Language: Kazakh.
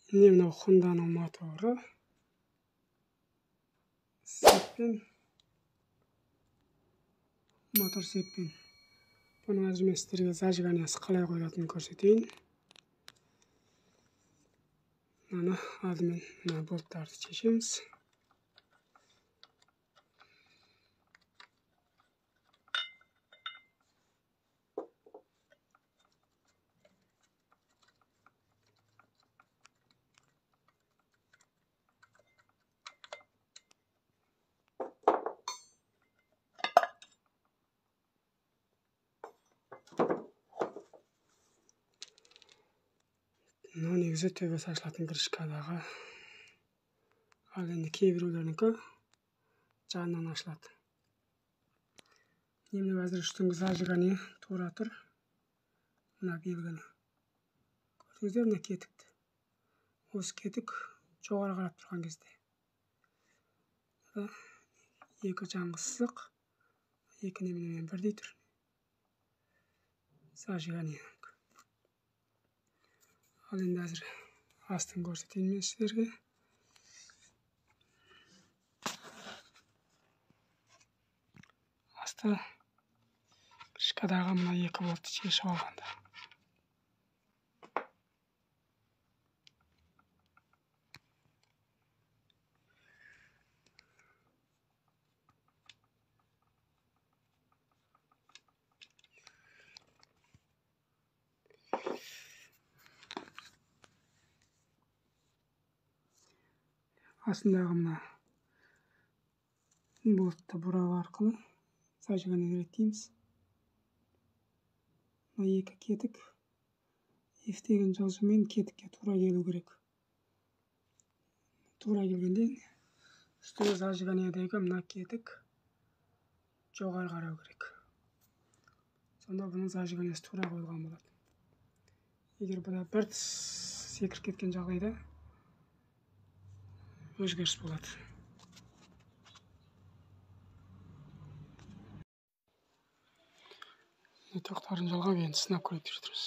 Міне мынау Hondaның моторы. Сеппен. Мотор сеппен. Бұның әзір мен сіздерге зажиганиясы қалай қойылатынын көрсетейін. Мынаны алдымен мына болттарды шешеміз. Мынау негізі төбесі ашылатын крышкадағы. Ал енді кейбіреулерінікі жанынан ашылады. Міне әзір үстіңгі зажигание тура тұр. Мына белгіні. Көрдіңіздер мына кетікті. Осы кетік жоғары қарап тұрған кезде. Екі жаңғы сызық. Екі неменемен бірдей тұр. Зажигание. Ал енді әзір астын көрсетейін мен сіздерге. Асты крышкадағы мына екі болтты шешіп алғанда. Астындағы мына болтты бұрау арқылы зажигание реттейміз. Мына екі кетік F деген жазумен кетікке тура келу керек. Тура келгенде үстіңгі зажиганиедегі мына кетік жоғары қарау керек. Сонда бұның зажиганиясы тура қойылған болады. Егер бұда бір секіріп кеткен жағдайда өзгеріс болады. Тоқтарын жалғап енді сынап көрейік деп жатырмыз.